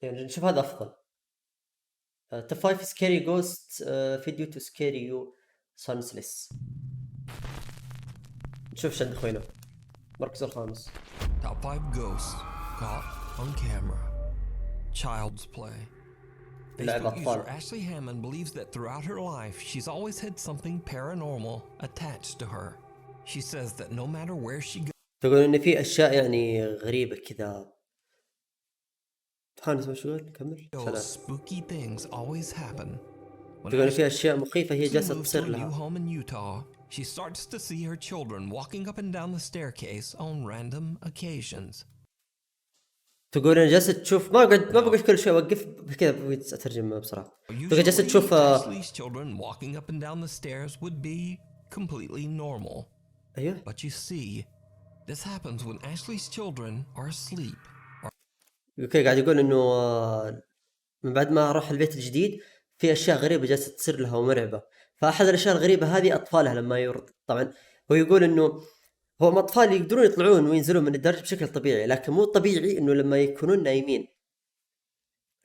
يعني نشوف هذا افضل. توب 5 سكيري جوست فيديو تو سكيري يو سانسلس. نشوف شد اخوينا المركز الخامس. Top 5 ghosts caught on camera. Child's play. لعب Facebook user اطفال. Ashley Hammond believes that throughout her life, she's always had something paranormal attached to her. She says that no matter where she goes, تقول ان في اشياء يعني غريبة كذا. خلنا شو نكمل. سلام. spooky things always happen. When تقول ان في اشياء مخيفة هي Ashley جالسة moves to تصير a new لها. home in Utah, she starts to see her children walking up and down the staircase on random occasions. تقول انا جالسة تشوف ما بقعد كل شيء اوقف كذا اترجم بسرعة. تقول جالسة تشوف Ashley's children walking up and down the stairs would be completely normal. ايوه. But you see, this happens when Ashley's children are asleep. اوكي قاعد يقول انه من بعد ما اروح البيت الجديد في اشياء غريبة جالسة تصير لها ومرعبة. فاحد الاشياء الغريبة هذه اطفالها لما يرض. طبعا هو يقول انه هو اطفال يقدرون يطلعون وينزلون من الدرج بشكل طبيعي، لكن مو طبيعي انه لما يكونون نايمين.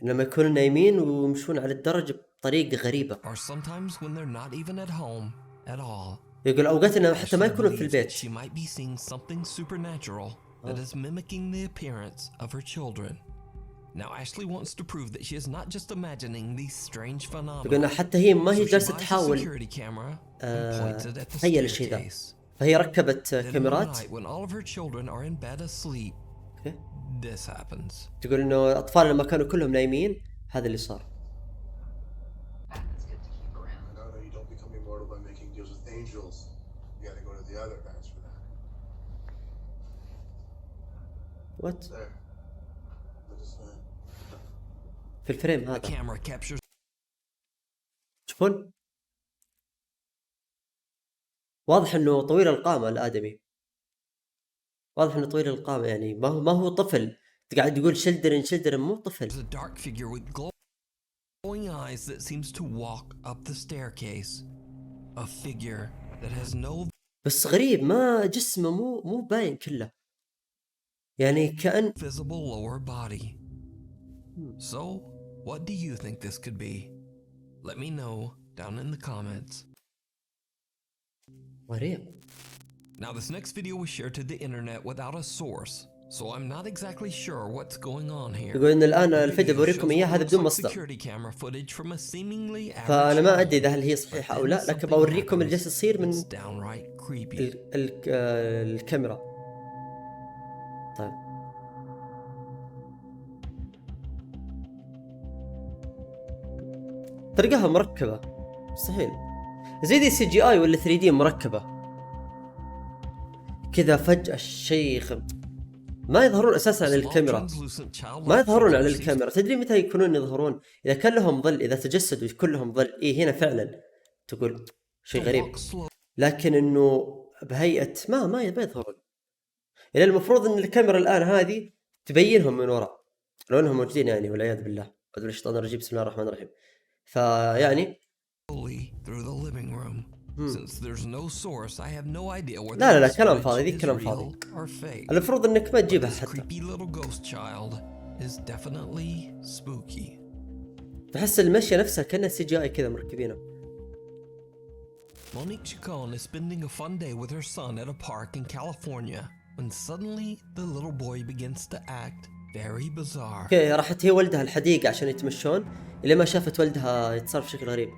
لما يكونوا نايمين ويمشون على الدرج بطريقة غريبة. Or sometimes when they're not even at home at all. يقول اوقات انه حتى ما Ashley يكونون في believes البيت. she might be seeing something supernatural that is mimicking the appearance of her children. Now Ashley wants to prove that she is not just imagining these strange phenomena. يقول حتى هي ما هي So she جالسة buys a تحاول security camera and points it at the تخيل الشيء ذا. staircase. فهي ركبت Then one كاميرات. night when all of her children are in bed asleep, this happens. تقول انه اطفال لما كانوا كلهم نايمين هذا اللي صار. وات في الفريم The هذا camera captures تشوفون واضح انه طويل القامة الادمي. واضح انه طويل القامة، يعني ما هو طفل. قاعد يقول شلدرن مو طفل. a dark figure with glowing eyes that seems to walk up the staircase. A figure that has no بس غريب ما جسمه مو باين كله، يعني كأن visible lower body. So, what do you think this could be? Let me know down in the comments. غريب. Now this next video was shared to the internet without a source, so I'm not exactly sure what's going on here. يقول إن الآن الفيديو بوريكم إياه هذا بدون مصدر. فأنا ما أدري إذا هل هي صحيحة أو لا، لكن بوريكم اللي جالس يصير من الكاميرا. طيب. تلقاها مركبة مستحيل زي دي CGI ولا 3D مركبة كذا. فجأة الشيء ما يظهرون أساسا على الكاميرا. ما يظهرون على الكاميرا. تدري متى يكونون يظهرون؟ إذا كان لهم ظل، إذا تجسدوا كلهم ظل. إيه هنا فعلا تقول شيء غريب، لكن إنه بهيئة ما يظهرون. إذا المفروض إن الكاميرا الآن هذه تبينهم من وراء لو أنهم موجودين، يعني والعياذ بالله. أعوذ بالله الشيطان الرجيم. بسم الله الرحمن الرحيم. فيعني لا كلام فاضي. ذي كلام فاضي. المفروض انك ما تجيبها حتى. تحس المشية نفسها كأنها CGI كذا مركبينه. Monique Chacon is spending a fun day with her son at a park in California when suddenly the little boy begins to act very bizarre. اوكي راحت هي ولدها الحديقة عشان يتمشون إلى ما شافت ولدها يتصرف بشكل غريب.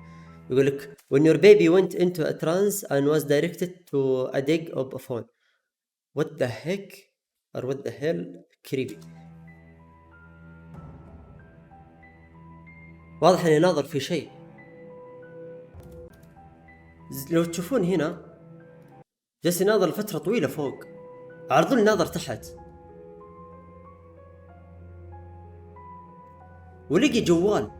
يقول لك when your baby went into a trance and was directed to a dig of a phone. what the heck or what the hell creepy. واضح انه يناظر في شيء. لو تشوفون هنا جالس يناظر لفترة طويلة فوق، عرضوا الناظر تحت ولقي جوال.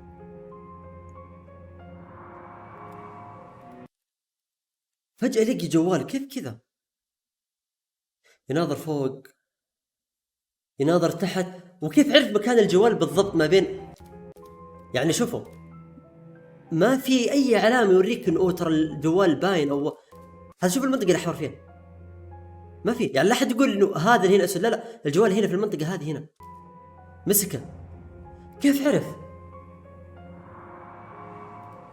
فجأة لقي جوال. كيف كذا؟ يناظر فوق يناظر تحت، وكيف عرف مكان الجوال بالضبط ما بين؟ يعني شوفوا ما في أي علامة يوريك إنه ترى الجوال باين أو هذا. شوف المنطقة اللي حور فيها ما في، يعني لا أحد يقول إنه هذا هنا أسود. لا الجوال هنا في المنطقة هذه هنا مسكه. كيف عرف؟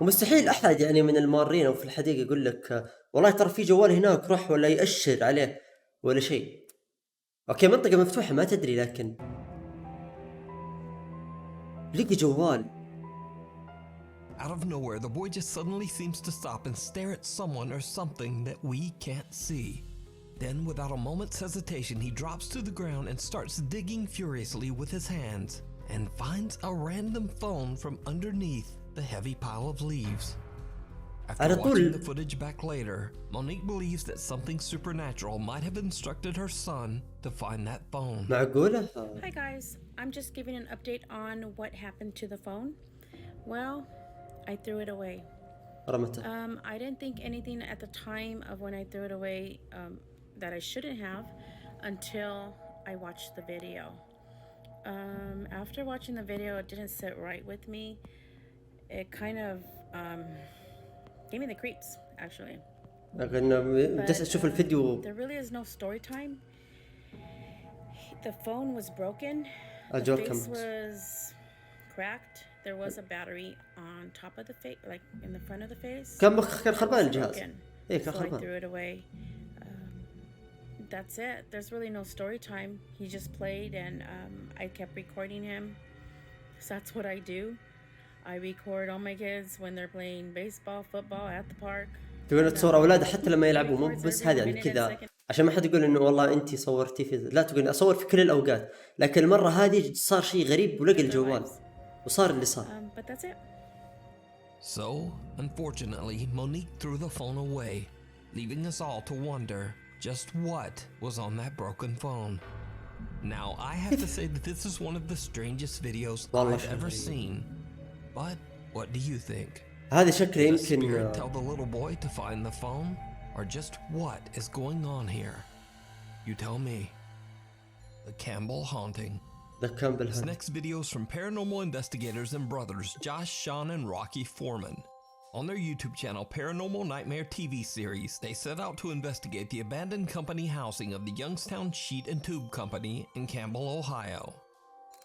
ومستحيل احد يعني من المارين او في الحديقه يقول لك والله ترى في جوال هناك روح، ولا يأشر عليه ولا شيء. اوكي منطقه مفتوحه ما تدري، لكن لقي جوال. Out of nowhere, the boy just suddenly seems to stop and stare at someone or something that we can't see. Then, without a moment's hesitation, he drops to the ground and starts digging furiously with his hands and finds a random phone from underneath the heavy pile of leaves. After watching the footage back later, Monique believes that something supernatural might have instructed her son to find that phone. معقولة؟ Hi guys, I'm just giving an update on what happened to the phone. Well, I threw it away. رمته. I didn't think anything at the time of when I threw it away that I shouldn't have until I watched the video. After watching the video, it didn't sit right with me. It kind of gave me the creeps, actually. جالس أشوف الفيديو. There really is no story time. The phone was broken. The الجوال face كم؟ was cracked. There was a battery on top of the face, like in the front of the face. كان خربان الجهاز. إيه كان So I خربان. threw it away. That's it. There's really no story time. He just played, and I kept recording him. So that's what I do. I record all my kids when they're playing baseball, football at the park. تقول تصور أولاده حتى لما يلعبوا، مو بس هذا يعني كذا عشان ما حد يقول إنه والله أنتي صورتي في، لا تقول أصور في كل الأوقات، لكن المرة هذه صار شيء غريب ولقى الجوال وصار اللي صار. But that's it. So, unfortunately, Monique threw the phone away, leaving us all to wonder just what was on that broken phone. Now, I have to say that this is one of the strangest videos I've ever seen. But what do you think? هذا شكله Does the spirit يمكن tell the little boy to find the phone, or just what is going on here? You tell me. The Campbell haunting. This next video is from paranormal investigators and brothers Josh, Sean, and Rocky Foreman. On their YouTube channel, Paranormal Nightmare TV series, they set out to investigate the abandoned company housing of the Youngstown Sheet and Tube Company in Campbell, Ohio.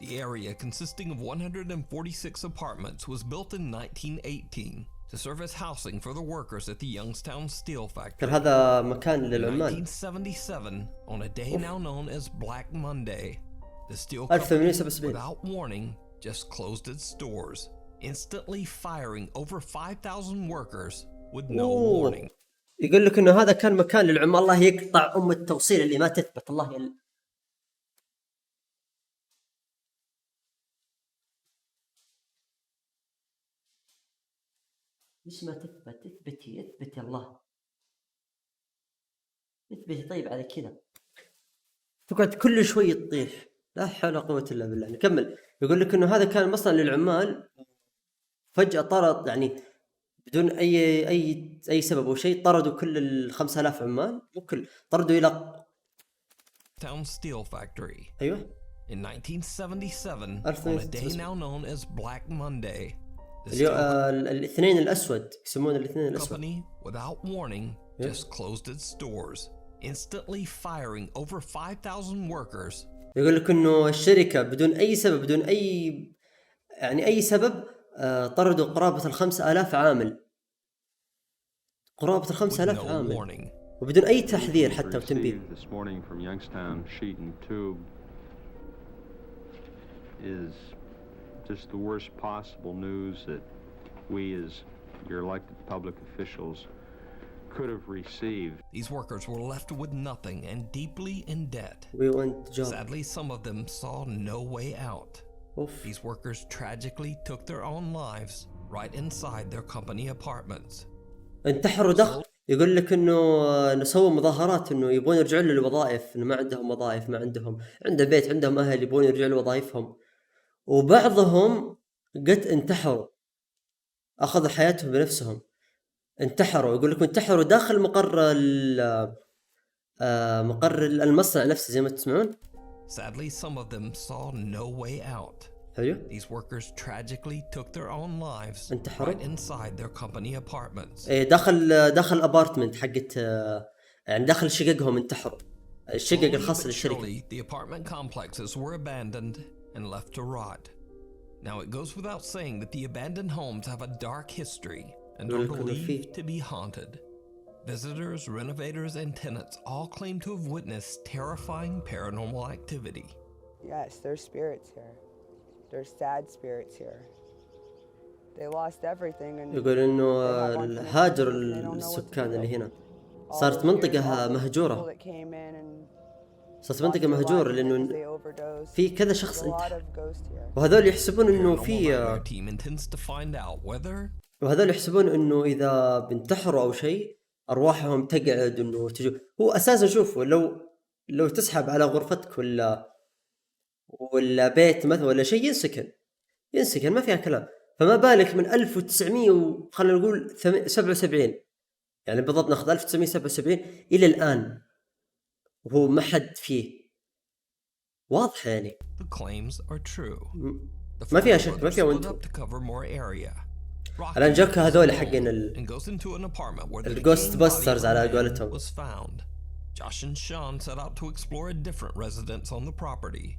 The area, consisting of 146 apartments, was built in 1918 to serve as housing for the workers at the Youngstown Steel Factory. هذا مكان للعمال. In 1977, on a day now known as Black Monday, the steel company, without warning, just closed its doors, instantly firing over 5,000 workers with no warning. يقول لك إنه هذا كان مكان للعمال. الله يقطع أم التوصيل اللي ما تثبت. الله ليش ما تثبت؟ اثبتي الله، اثبتي. طيب على كذا تقعد كل شوي تطيح. لا حول ولا قوة إلا بالله. نكمل. يقول لك إنه هذا كان مصنع للعمال، فجأة طرد يعني بدون أي سبب أو شيء، طردوا كل 5000 عمال، مو كل، طردوا إلى Town Steel Factory. أيوة. In 1977, on a day now known as Black Monday, الاثنين الأسود، يسمونه الاثنين الأسود. company, without warning, just closed its doors, instantly firing over 5,000 workers. يقول لك إنه الشركة بدون أي سبب، بدون أي سبب، طردوا قرابة 5000 عامل. قرابة 5000 عامل وبدون أي تحذير حتى وتنبيه. This morning from Youngstown Sheet and Tube is just the worst possible news that we as your elected public officials could have received. These workers were left with nothing and deeply in debt. We went job. Sadly, some of them saw no way out. Oof. These workers tragically took their own lives right inside their company apartments. انتحروا ضغط. يقول لك انه نسووا مظاهرات انه يبون يرجعون للوظائف، انه ما عندهم وظائف، ما عندهم بيت، عندهم اهل يبون يرجعوا لوظائفهم، وبعضهم قد انتحروا، اخذوا حياتهم بنفسهم، انتحروا. يقول لك انتحروا داخل مقر المصنع نفسه زي ما تسمعون. Sadly, some of them saw no way out. These workers tragically took their own lives right inside their company apartments. داخل ابارتمنت حقت يعني داخل شققهم انتحروا. الشقق الخاص للشركة. The apartment complexes were abandoned and left to rot. Now it goes without saying that the abandoned homes have a dark history and are يقول لك إنه believed في to be haunted. Visitors, renovators, and tenants all claim to have witnessed terrifying paranormal activity. Yes, there's spirits here. There's sad spirits here. They lost everything and يقول إنه they have unfinished هاجر business and they don't know what to السكان do. اللي هنا. All صارت those years, منطقة all those مهجورة. people that came in and صارت lost منطقة their مهجورة lives because لأنه they overdosed. في كذا There's شخص a lot انتحر، of ghosts here. وهذول يحسبون إنه Paranormal في Nightmare team intends to find out whether وهذول يحسبون إنه إذا بنتحروا أو شيء أرواحهم تقعد إنه تجو. هو أساسا شوفوا لو تسحب على غرفتك ولا بيت مثلا ولا شيء ينسكن ما فيها كلام، فما بالك من 1900 خلينا نقول 77، يعني بالضبط ناخذ 1977 إلى الآن وهو ما حد فيه. واضح يعني the claims are true. The ما فيها four شك، ما brothers فيها split وانتو. up to cover more area. الآن جاك هذول Rocky حقين and goes into an apartment where the الجوست decaying body باسترز of a على man قولتهم. was found. Josh and Sean set out to explore a different residence on the property.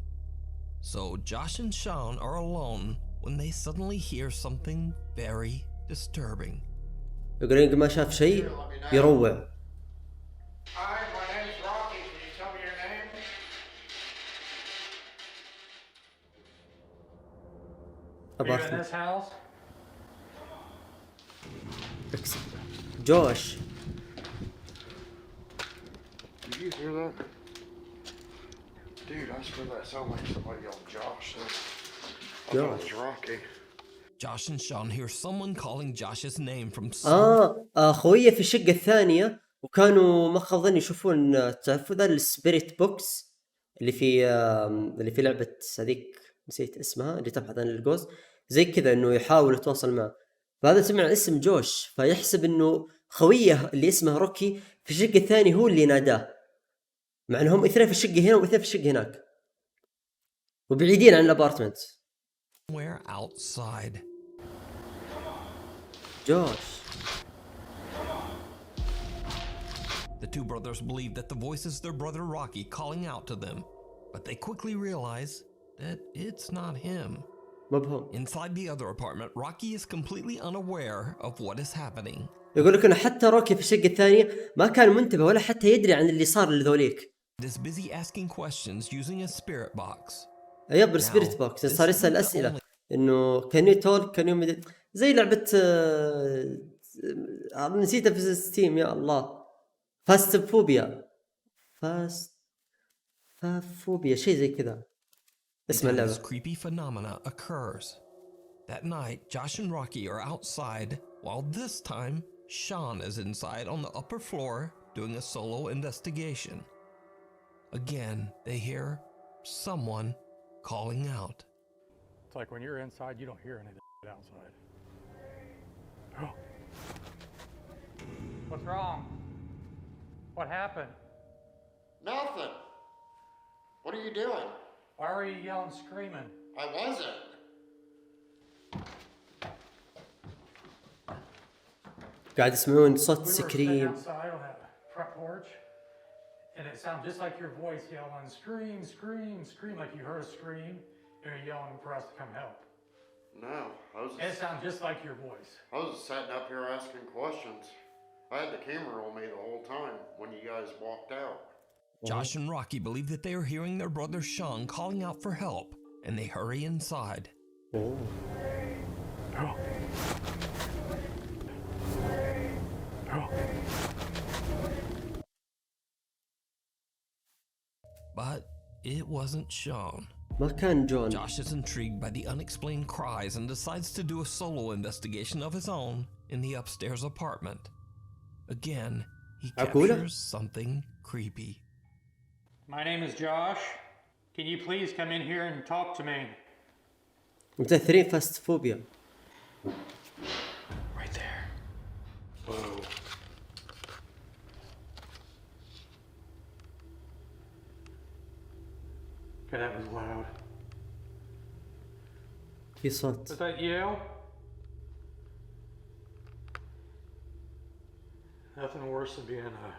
So Josh and Sean are alone when they suddenly hear something very disturbing. يقولون ما شاف شيء يروع. Hi, my name's Rocky. Can you tell me your name? Are you in this house? جوش Did you hear that? Dude, I swear that sounded like somebody yelled Josh. I thought it was Rocky. Josh and Sean hear someone calling Josh's name from خويه في الشقة الثانية، وكانوا ما خاضين يشوفون تعرفوا ذا السبيريت بوكس اللي في لعبة هذيك نسيت اسمها اللي تبحث عن الجوز زي كذا، انه يحاول يتواصل معه. فهذا سمع اسم جوش فيحسب انه خويه اللي اسمه روكي في الشقة الثانية هو اللي ناداه، مع انهم اثنين في الشقة هنا واثنين في الشقة هناك وبعيدين عن الابارتمنت. somewhere outside. جوش. The two brothers believe that the voice is their brother Rocky calling out to them, but they quickly realize that it's not him. مبهم. Inside the other apartment, Rocky is completely unaware of what is happening. يقول لك انه حتى روكي في الشقة الثانية ما كان منتبه ولا حتى يدري عن اللي صار لذوليك. He is busy asking questions using a spirit box. يب السبيريت بوكس صار يسأل أسئلة إنه can you talk can you زي لعبة نسيتها في ستيم يا الله، فاستفوبيا شيء زي كذا اسم This اللعبة. creepy phenomena occurs. That night, Josh and Rocky are outside, while this time, Sean is inside on the upper floor doing a solo investigation. Again, they hear someone calling out. It's like when you're inside, you don't hear anything outside. Oh. What's wrong? What happened? Nothing. What are you doing? Why were you yelling, screaming? I wasn't. قاعد يسمعون صوت We were sitting سكريم. outside on that front porch, and it sounded just like your voice yelling, scream, scream, scream, like you heard a scream, and you're yelling for us to come help. No, And it sounded just like your voice. I was sitting up here asking questions. I had the camera on me the whole time when you guys walked out. Josh and Rocky believe that they are hearing their brother Sean calling out for help, and they hurry inside. Oh. Oh. But it wasn't Sean. ما كان جون. Josh is intrigued by the unexplained cries and decides to do a solo investigation of his own in the upstairs apartment. Again, he captures something creepy. My name is Josh. Can you please come in here and talk to me? متأثرين فاستفوبيا. Right there. Whoa. Okay, that was loud. في صوت. Was that you? Nothing worse than being in a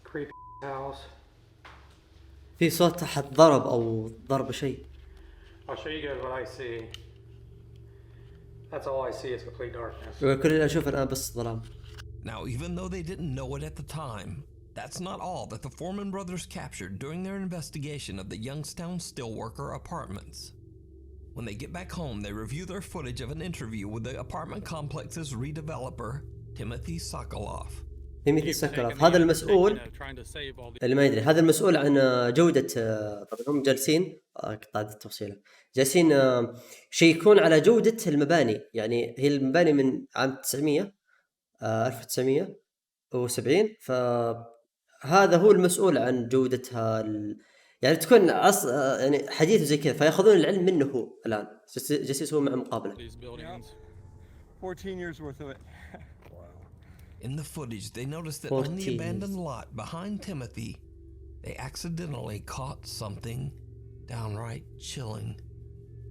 creepy house. في صوت أحد ضرب أو ضرب شيء. I'll show you guys what I see. That's all I see is complete darkness. كل اللي اشوفه الان بس ظلام. Now, even though they didn't know it at the time, that's not all that the Foreman brothers captured during their investigation of the Youngstown Steelworker apartments. When they get back home, they review their footage of an interview with the apartment complex's redeveloper, Timothy Sokoloff. تيموثي سوكولوف هذا المسؤول اللي ما يدري، هذا المسؤول عن جودة. طبعا هم جالسين قطعة التوصيلة جالسين يشيكون على جودة المباني. يعني هي المباني من عام 1970، فهذا هو المسؤول عن جودتها. يعني تكون يعني حديث زي كذا، فياخذون العلم منه هو. الآن جالسين يسوون مع مقابلة. 14 years worth of it. In the footage, they noticed that on the abandoned lot behind Timothy, they accidentally caught something downright chilling.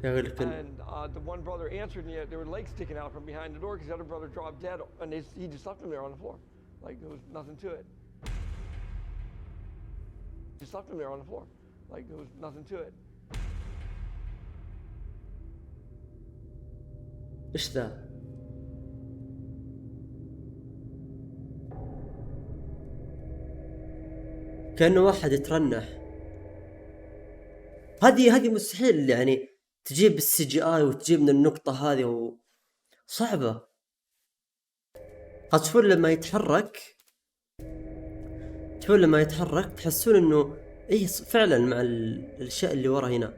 And the one brother answered, and there were legs sticking out from behind the door because the other brother dropped dead, and he just left him there on the floor, like there was nothing to it. Just left him there on the floor, like there was nothing to it. إيش ذا؟ كأنه واحد يترنح. هذه مستحيل يعني تجيب السي جي اي وتجيب من النقطة هذه صعبة. تشوفون لما يتحرك تحسون انه اي فعلا مع الاشياء اللي ورا هنا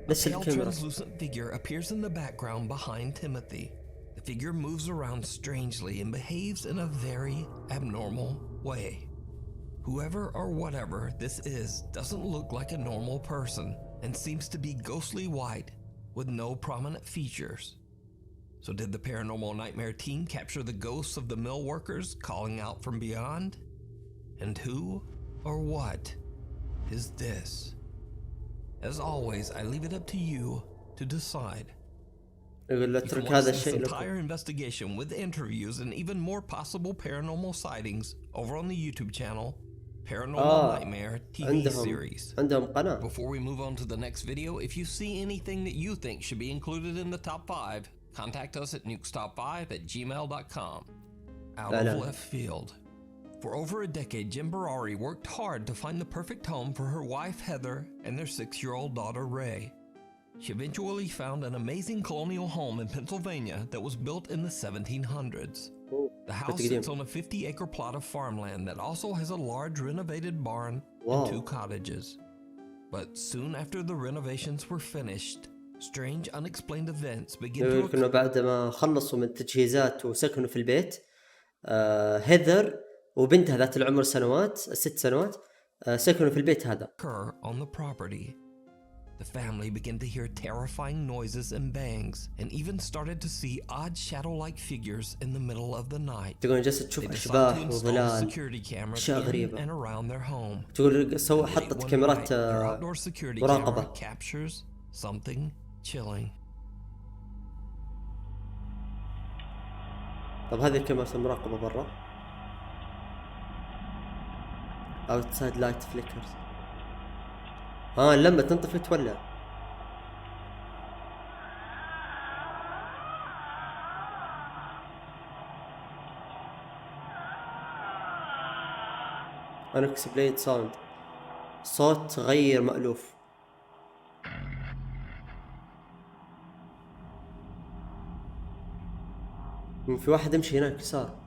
نفس الكاميرا. translucent figure appears in the background behind Timothy. The figure moves around strangely and behaves in a very abnormal way. Whoever or whatever this is doesn't look like a normal person and seems to be ghostly white with no prominent features. So did the paranormal nightmare team capture the ghosts of the mill workers calling out from beyond? And who or what is this? As always, I leave it up to you to decide. You can watch this entire investigation with interviews and even more possible paranormal sightings over on the YouTube channel Paranormal Nightmare TV series. Before we move on to the next video, if you see anything that you think should be included in the top 5, contact us at nukestop5@gmail.com. Out of left field. For over a decade, Jim Barari worked hard to find the perfect home for her wife Heather and their 6-year-old daughter Ray. She eventually found an amazing colonial home in Pennsylvania that was built in the 1700s. The house sits on a 50-acre plot of farmland that also has a large renovated barn and 2 cottages. But soon after the renovations were finished, strange unexplained events began to occur. بعد ما خلصوا من التجهيزات وسكنوا في البيت، هيذر وبنتها ذات العمر 6 سنوات سكنوا في البيت هذا. On the property. The family began to hear terrifying noises and bangs and even started to see odd shadow-like figures in the middle of the night. تقول جالسة تشوف أشباح وظلال أشياء غريبة. And around their home. تقول حطت كاميرات مراقبة. Captures something chilling. طب هذه الكاميرا المراقبة برا. Outside light flickers. لما تنطفي تولع. unexplained sound. صوت غير مألوف. في واحد يمشي هناك يسار.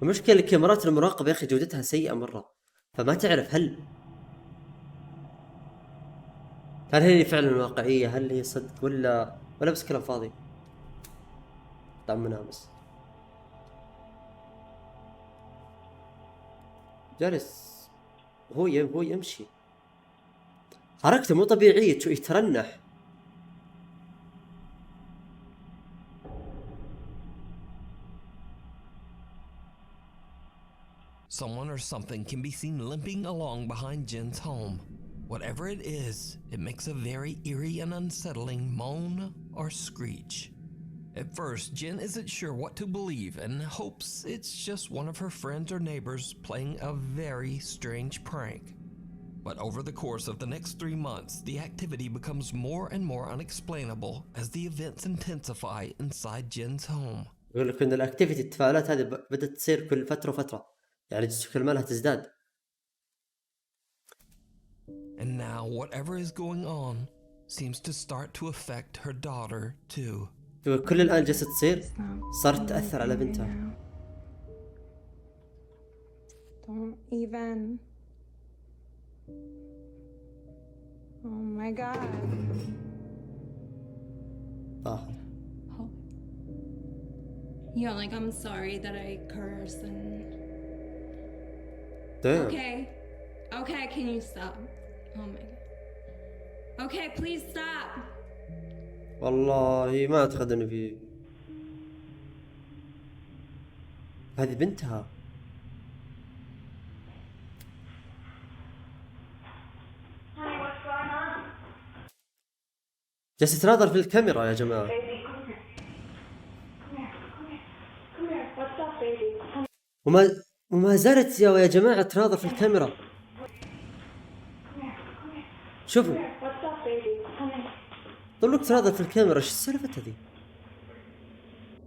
المشكلة الكاميرات المراقبة يا أخي جودتها سيئة مرة، فما تعرف هل هي فعلا واقعية، هل هي صدق ولا بس كلام فاضي. طعم منامس جالس هو يمشي، حركته مو طبيعية، يترنح. Someone or something can be seen limping along behind Jen's home. Whatever it is, it makes a very eerie and unsettling moan or screech. At first, Jen isn't sure what to believe and hopes it's just one of her friends or neighbors playing a very strange prank. But over the course of the next 3 months, the activity becomes more and more unexplainable as the events intensify inside Jen's home. يقول لك ان الاكتيفيتي التفاعلات هذه بدأت تصير كل فترة وفترة، يعني كل ما لها تزداد. And now whatever is going on seems to start to affect her daughter too. يقول كل الآن جالسة تصير صارت تأثر على بنتها. Don't even. Oh my god. Yeah, like I'm sorry that I curse and. Damn. Okay, can you stop? Oh my god. Okay, please stop. والله ما أعتقد إنه في. هذه بنتها. جالسة تناظر في الكاميرا يا جماعة. وما زالت يا جماعة تناظر في الكاميرا. شوفوا. طلوك تناظر في الكاميرا، ايش السالفة هذه؟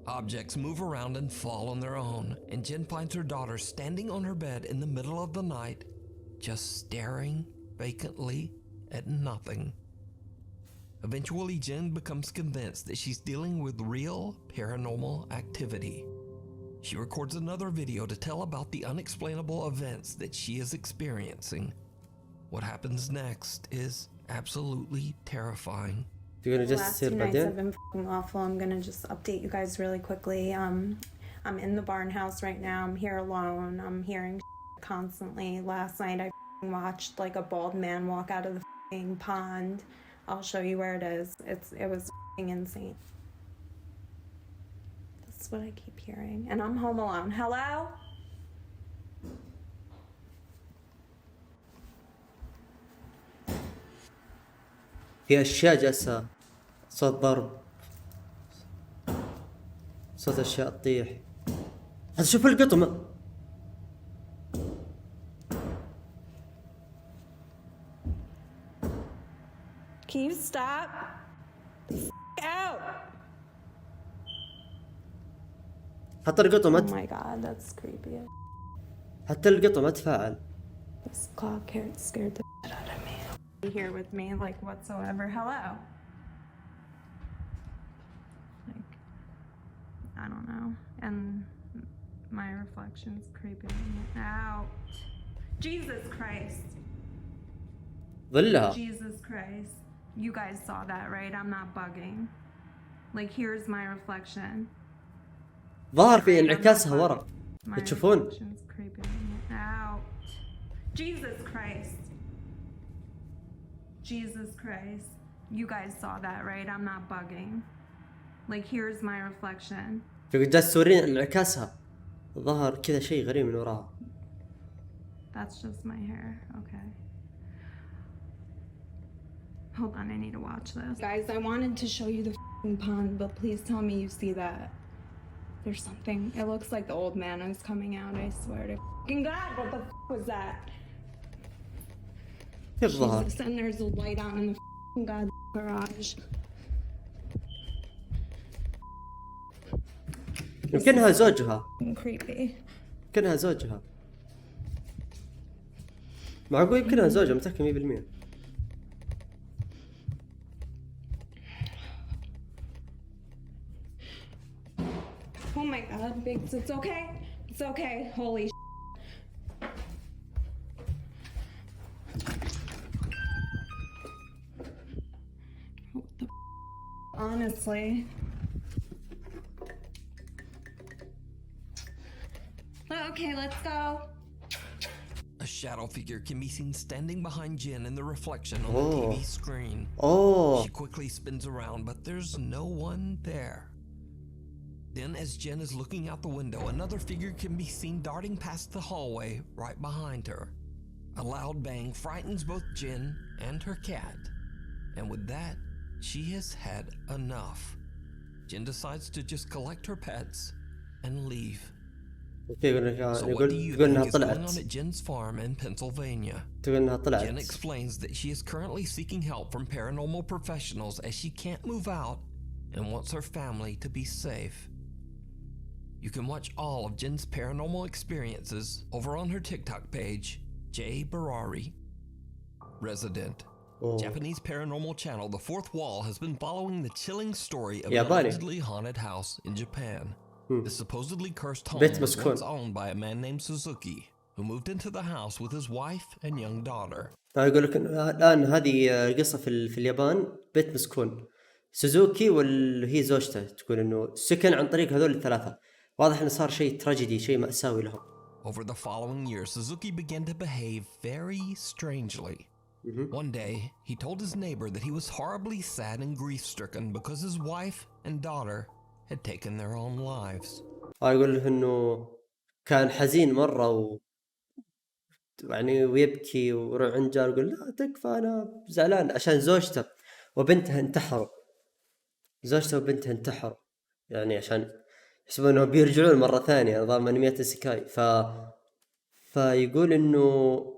Objects move around and fall on their own, and Jen finds her daughter standing on her bed in the middle of the night, just staring vacantly at nothing. Eventually, Jen becomes convinced that she's dealing with real paranormal activity. She records another video to tell about the unexplainable events that she is experiencing. What happens next is absolutely terrifying. The last 2 nights have been fucking awful. I'm gonna just update you guys really quickly. I'm in the barn house right now. I'm here alone. I'm hearing constantly. Last night I watched like a bald man walk out of the pond. I'll show you where it is. It was insane. That's what I keep hearing. And I'm home alone. Hello? في أشياء جالسة، صوت ضرب، صوت أشياء تطيح. هذا شوف القطمة. Can you stop? Out! حتى القطمة. Oh my god, that's creepy. حتى القطمة تفاعل. This clock here scared the shit out of me. Here with me, like whatsoever. Hello. Like, I don't know. And my reflection's creeping me out. Jesus Christ. ظلها. Jesus Christ. You guys saw that, right? I'm not bugging. Like, here's my reflection. ظهر في انعكاسها ورا. تشوفون؟ reflection's creeping me out. Jesus Christ. Jesus Christ. You guys saw that, right? I'm not bugging. Like, here's my reflection. جالس تورين انعكاسها. ظهر كذا شيء غريب من وراها. That's just my hair. Okay. Hold on, I need to watch this. Guys, I wanted to show you the pond, but please tell me you see that. There's something. It looks like the old man is coming out, I swear to God. What the was that? Jesus, and there's a light on in the God garage. يمكنها زوجها. Creepy. يمكنها زوجها. معقول يمكنها زوجها، متأكد 100%. Oh my god, Biggs, it's okay. It's okay. Holy shit. What the honestly. Okay, let's go. A shadow figure can be seen standing behind Jen in the reflection on the TV screen. She quickly spins around, but there's no one there. Then, as Jen is looking out the window, another figure can be seen darting past the hallway right behind her. A loud bang frightens both Jen and her cat. And with that, she has had enough. Jen decides to just collect her pets and leave. يقول So what do you think إنها is going طلعت. on at Jen's farm in Pennsylvania? تقول إنها طلعت. Jen explains that she is currently seeking help from paranormal professionals as she can't move out and wants her family to be safe. You can watch all of Jen's paranormal experiences over on her TikTok page, J Barari Resident. Japanese paranormal channel The Fourth Wall has been following the chilling story of an allegedly haunted house in Japan. The supposedly cursed home was once owned by a man named Suzuki, who moved into the house with his wife and young daughter. يقول لك الآن هذه قصة في اليابان، بيت مسكون سوزوكي واللي هي زوجته، تقول إنه سكن عن طريق هذول الثلاثة. واضح إنه صار شيء تراجيدي، شيء مأساوي لهم. Over the following years, Suzuki began to behave very strangely. One day, he told his neighbor that he was horribly sad and grief-stricken because his wife and daughter had taken their own lives. يقول له إنه كان حزين مرة يعني ويبكي ويروح عند جار يقول لا تكفى أنا زعلان عشان زوجته وبنتها انتحروا. زوجته وبنتها انتحروا يعني عشان يحسبون إنه بيرجعون مرة ثانية نظام أنميات السكاي. فيقول إنه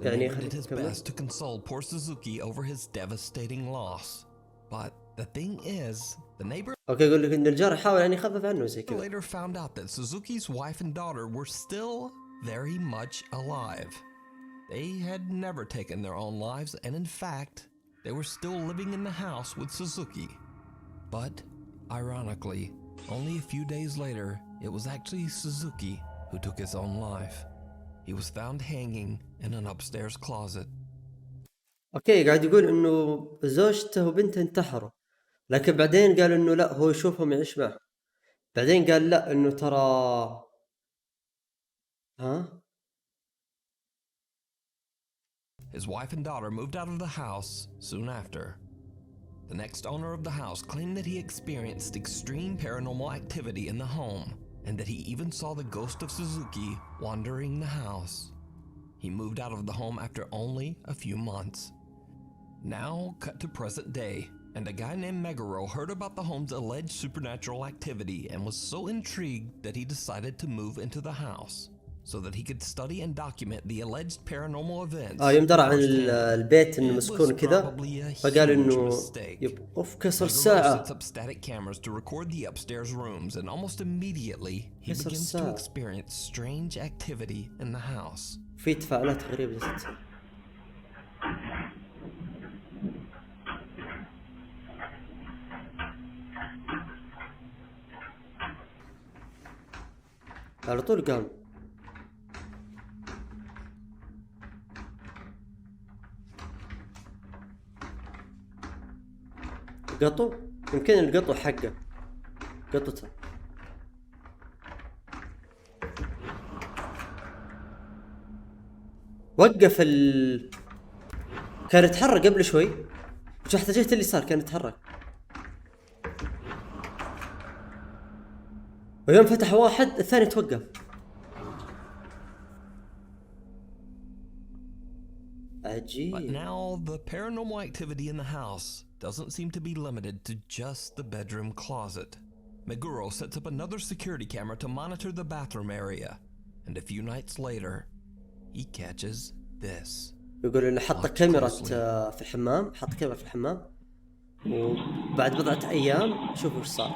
يعني did his best to console poor Suzuki over his devastating loss. But the thing is, the neighbor يقول لك إن الجار حاول يعني يخفف عنه زي كذا. later found out that Suzuki's wife and daughter were still very much alive. They had never taken their own lives, and in fact, they were still living in the house with Suzuki. But ironically, only a few days later, it was actually Suzuki who took his own life. He was found hanging in an upstairs closet. قاعد يقول إنه زوجته وبنته انتحروا، لكن بعدين قال إنه لا هو يشوفهم يعيش معه. بعدين قال لا إنه ترى His wife and daughter moved out of the house soon after. The next owner of the house claimed that he experienced extreme paranormal activity in the home and that he even saw the ghost of Suzuki wandering the house. He moved out of the home after only a few months. Now, cut to present day, and a guy named Meguro heard about the home's alleged supernatural activity and was so intrigued that he decided to move into the house so that he could study and document the alleged paranormal events. يوم درى عن البيت إنه مسكون كذا فقال إنه يبقف كسر الساعة. Sets up static cameras to record the upstairs rooms, and almost immediately he begins to experience strange activity in the house. في تفاعلات غريبة تصير. على طول قام. قطو يمكن القطو حقه قطته. وقف كان يتحرك قبل شوي وشحت جهة اللي صار كان يتحرك، ويوم فتح واحد الثاني توقف. عجيب. But now the paranormal activity in the house doesn't seem to be limited to just the bedroom closet. Meguro sets up another security camera to monitor the bathroom area, and a few nights later, he catches this. يقول إنه حط كاميرا في الحمام، حط كاميرا في الحمام، وبعد بضعة أيام شوفوا إيش صار.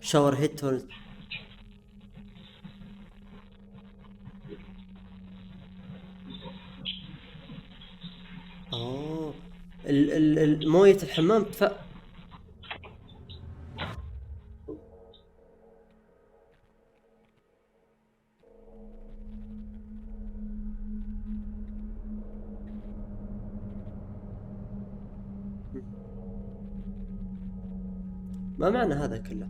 شاور هيد موية الحمام ما معنى هذا كله؟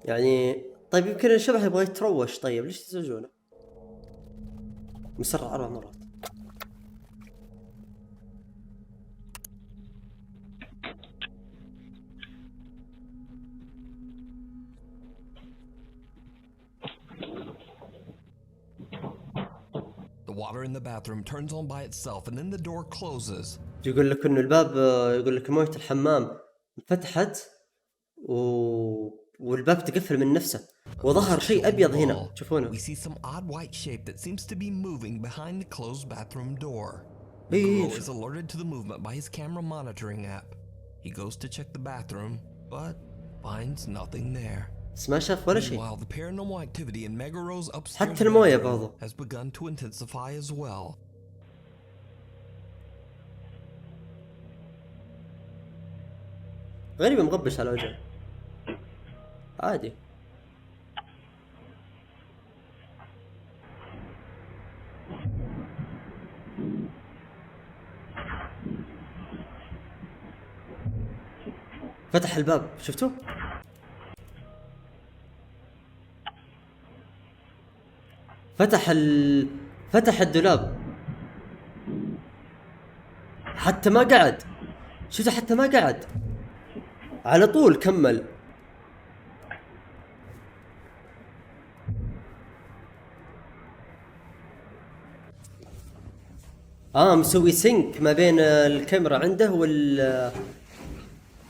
يعني طيب يمكن الشبح يبغى يتروش، طيب ليش تزوجونه؟ مسرع 4 مرات. water in the bathroom turns on by itself and then the door closes. يقول لك إنه الباب يقول لك موية الحمام فتحت والباب تقفل من نفسه وظهر شيء أبيض هنا تشوفونه. We see some odd white shape that seems to be moving behind the closed bathroom door. إيه. Guru is alerted to the movement by his camera monitoring app. He goes to check the bathroom, but finds nothing there. بس ما شاف ولا شيء. While the paranormal activity in Megaro's upstairs حتى الموية bedroom برضو has begun to intensify as well. غريبة مغبش على وجهه عادي. فتح الباب شفتوا؟ فتح الدولاب حتى ما قعد. شفتوا حتى ما قعد على طول كمل. مسوي سينك ما بين الكاميرا عنده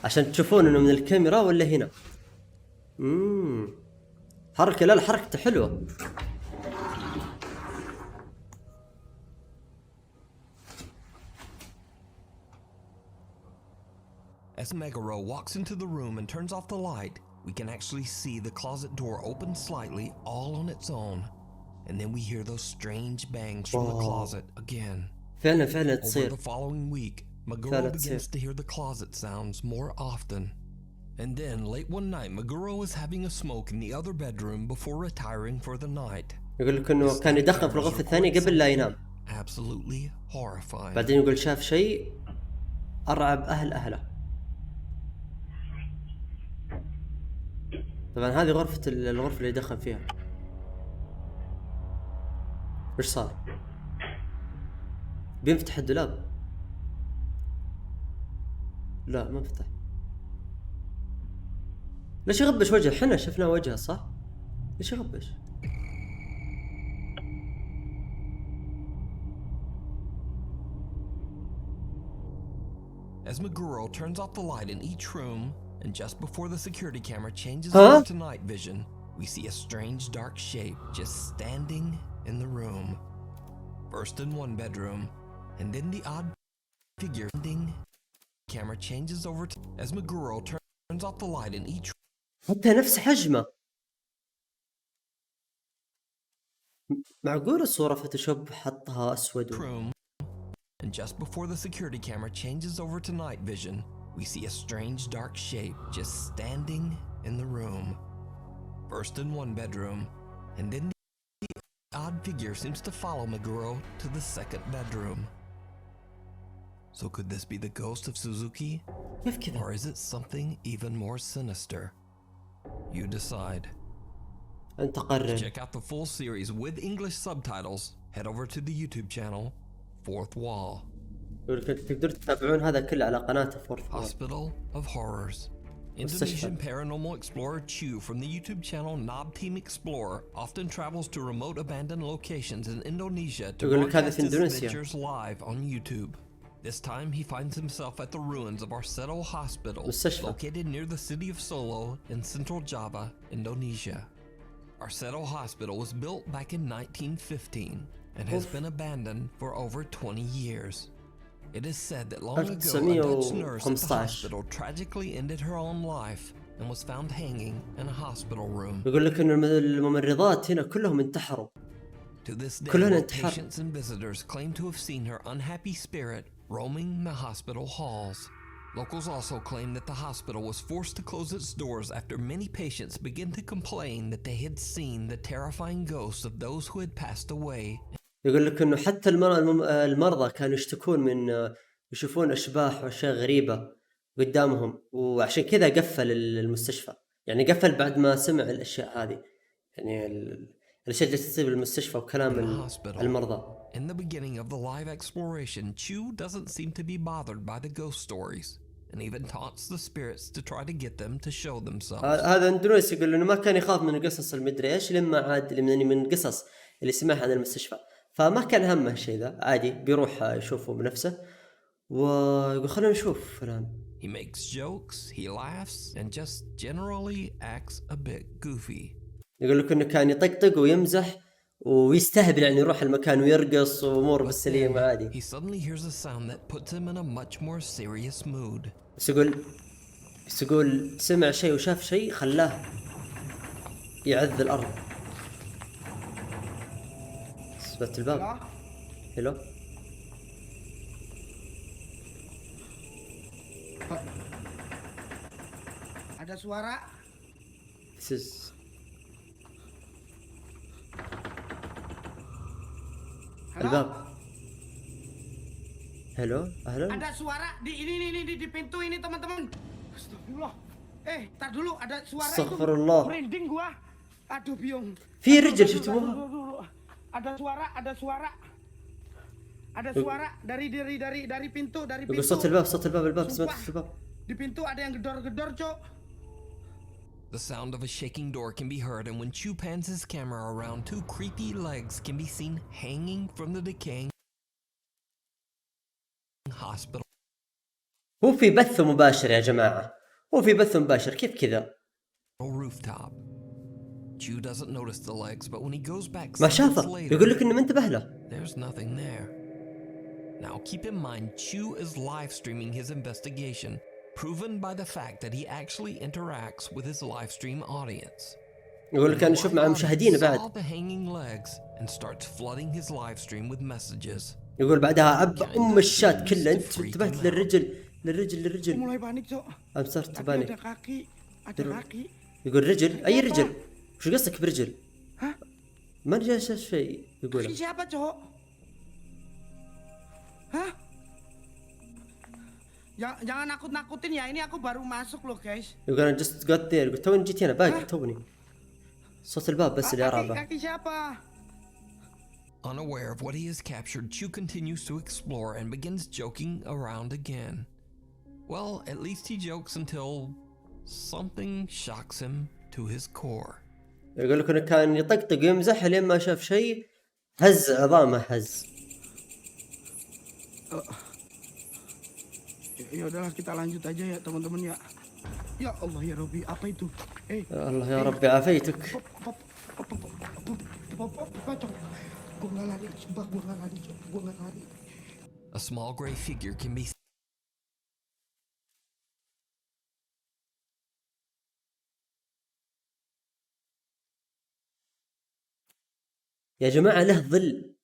عشان تشوفون انه من الكاميرا ولا هنا. حركة لا حركته حلوة. As Megaro walks into the room and turns off the light, we can actually see the closet door open slightly all on its own. And then we hear those strange bangs from the closet again. فعلا Over تصير. the following week, Meguro begins to hear the closet sounds more often. And then late one night, Meguro is having a smoke in the other bedroom before retiring for the night. يقول لك انه كان يدخن في الغرفة الثانية قبل لا ينام. Absolutely horrifying. بعدين يقول شاف شيء ارعب اهله. طبعا هذه الغرفة اللي يدخن فيها. ايش صار؟ بينفتح الدولاب؟ لا ما فتح. ليش يغبش وجهه؟ حنا شفنا وجهه صح؟ ليش يغبش؟ As Meguro turns off the light in each room, and just before the security camera changes over to night vision, we see a strange dark shape just standing in the room. First in one bedroom, and then the odd figure standing. Camera changes over to as Meguro turns off the light in each حتى نفس حجمه. معقول الصورة فوتوشوب حطها أسود. room, and just before the security camera changes over to night vision, we see a strange dark shape just standing in the room. First in one bedroom, and then the odd figure seems to follow Meguro to the second bedroom. So could this be the ghost of Suzuki? Or is it something even more sinister? You decide. أنت To قرر. check out the full series with English subtitles, head over to the YouTube channel, Fourth Wall. تقدرون تتابعون هذا كله على قناته فورث وول. Hospital of Horrors. Indonesian paranormal explorer Chu from the YouTube channel Knob Team Explorer often travels to remote abandoned locations in Indonesia to broadcast his adventures live on YouTube. This time he finds himself at the ruins of Arseto Hospital, located near the city of Solo in central Java, Indonesia. Arseto Hospital was built back in 1915 and has been abandoned for over 20 years. It is said that long ago a Dutch nurse at the hospital tragically ended her own life and was found hanging in a hospital room. يقول لك إن الممرضات هنا كلهم انتحروا. To this day, patients and visitors claim to have seen her unhappy spirit roaming the hospital halls. Locals also claim that the hospital was forced to close its doors after many patients began to complain that they had seen the terrifying ghosts of those who had passed away. يقول لك إنه حتى المرضى كانوا يشتكون من يشوفون أشباح وأشياء غريبة قدامهم، وعشان كذا قفل المستشفى. يعني قفل بعد ما سمع الأشياء هذه، يعني الأشياء اللي تصير بالمستشفى وكلام المرضى. In the beginning of the live exploration, Chu doesn't seem to be bothered by the ghost stories and even taunts the spirits to try to get them to show themselves. هذا اندونيسي يقول إنه ما كان يخاف من القصص المدري إيش لما عاد من القصص اللي سمعها عن المستشفى، فما كان همه الشيء ذا، عادي بيروح يشوفه بنفسه ويقول خلنا نشوف فلان. He makes jokes, he laughs, and just generally acts a bit goofy. يقول لك انه كان يطقطق ويمزح ويستهبل، يعني يروح المكان ويرقص وامور بالسليم عادي. He suddenly hears a sound that puts him in a much more serious mood. بس يقول سمع شيء وشاف شيء خلاه يعذ الارض. سبت الباب. هلو. Ada suara. الباب. هلو اهلا. Ada suara di ini di pintu ini teman-teman. Astagfirullah. Tar dulu ada suara itu. Astagfirullah. Merinding gua. Aduh biung. في رجل شفتوها. Ada suara. Ada suara dari pintu. يقول صوت الباب سمعت صوت الباب. Di pintu ada yang gedor-gedor, Cok. The sound of a shaking door can be heard, and when Chu pans his camera around, two creepy legs can be seen hanging from the decaying hospital. هو في بث مباشر يا جماعة، هو في بث مباشر كيف كذا؟ Rooftop. Chu doesn't notice the legs, but when he goes back ما شافه، يقول لك إنه ما انتبه له. There's nothing there. Now keep in mind, Chu is live streaming his investigation, proven by the fact that he actually interacts with his live stream audience. يقول لك أنا أشوف مع مشاهدين بعد. Saw the hanging legs and starts flooding his live stream with messages. يقول بعدها عبى الشات كله، أنت انتبهت للرجل. Mulai panik, Cok. صرت بانيك. Ada kaki. يقول رجل، أي رجل؟ وش قصدك برجل؟ ها؟ ما نجي شيء يقوله. Kaki siapa, Cok? Hah? Jangan nakut-nakutin ya, ini aku baru masuk loh guys. يقول أنا just got there، يقول توني جيت هنا باقي توني. صوت الباب بس اللي أرعبه. Kaki siapa? Unaware of what he has captured, Chu continues to explore and begins joking around again. Well, at least he jokes until something shocks him to his core. يقول لك إنه كان يطقطق ويمزح لين ما شاف شيء هز عظامه هز. Ya udahlah kita lanjut aja ya teman-teman ya. Ya Allah ya Rabbi, apa itu? Ya Allah ya Rabbi عافيتك. Gua nggak lari, sumpah gua nggak lari. A small gray figure can be يا جماعة له ظل.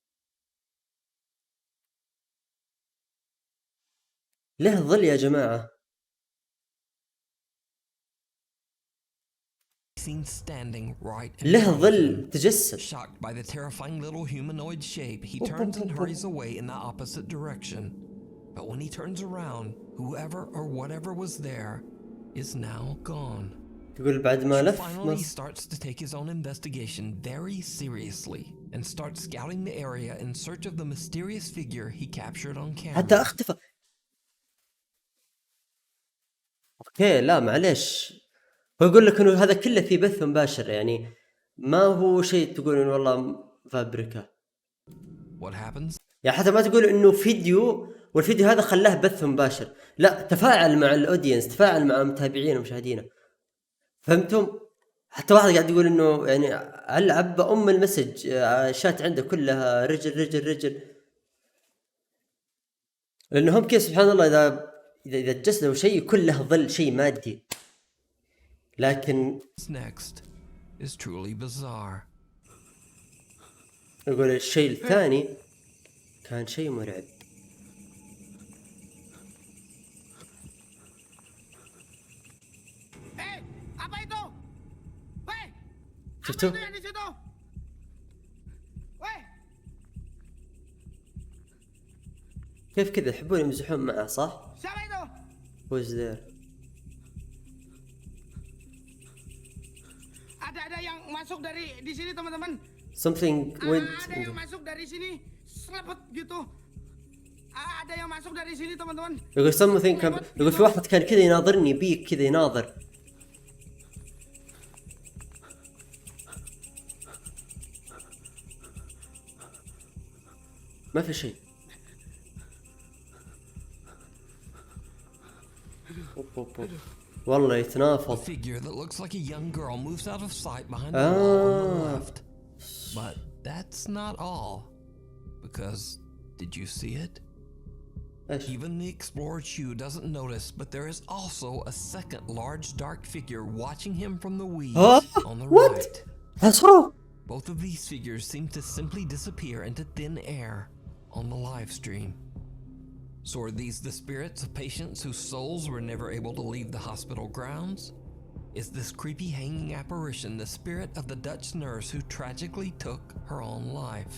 له ظل يا جماعة. seen standing right له ظل تجسد. Shocked by the terrifying little humanoid shape, he turns and hurries away in the opposite direction. But when he turns around, whoever or whatever was there is now gone. يقول بعد ما لف finally starts to take his own investigation very seriously and starts scouting the area in search of the mysterious figure he captured on camera. حتى اختفى. اوكي لا معليش، هو يقول لك انه هذا كله في بث مباشر، يعني ما هو شيء تقول انه والله فابريكا. What happens? يعني حتى ما تقول انه فيديو والفيديو هذا خلاه بث مباشر، لا تفاعل مع الاودينس، تفاعل مع متابعين ومشاهدينه. فهمتم؟ حتى واحد قاعد يقول انه يعني العب المسج شات عنده كلها رجل. لانهم كيف سبحان الله اذا تجسدوا شيء كله ظل شيء مادي. لكن next is truly bizarre. يقول الشيء الثاني كان شيء مرعب. Apa itu? شفتوا؟ كيف كذا يحبون يمزحون معه صح؟ Who's there? Ada yang masuk dari di sini teman-teman. Something went. Ada yang masuk dari sini, selebet gitu. Ada yang masuk dari sini teman-teman. يقول something يقول في واحد كان كذا يناظرني بيك كذا يناظر. ما في شيء. والله A يتنافض. figure that looks like a young girl moves out of sight behind the wall on the left. But that's not all. Because, did you see it? Even the explorer Chu doesn't notice, but there is also a second large dark figure watching him from the weeds on the right. That's wrong. Both of these figures seem to simply disappear into thin air on the live stream. So are these the spirits of patients whose souls were never able to leave the hospital grounds? Is this creepy hanging apparition the spirit of the Dutch nurse who tragically took her own life?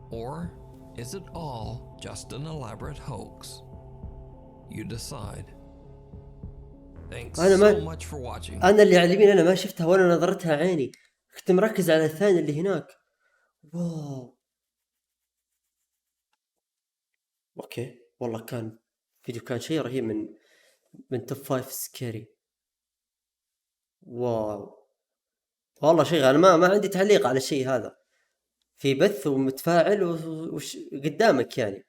Or is it all just an elaborate hoax? You decide. Thanks so much for watching. أنا اللي على اليمين أنا ما شفتها ولا نظرتها عيني، كنت مركز على الثاني اللي هناك. واو. اوكي والله كان فيديو كان شيء رهيب من توب 5 سكيري. واو والله شيء. انا ما عندي تعليق على الشيء هذا، في بث ومتفاعل وش قدامك يعني.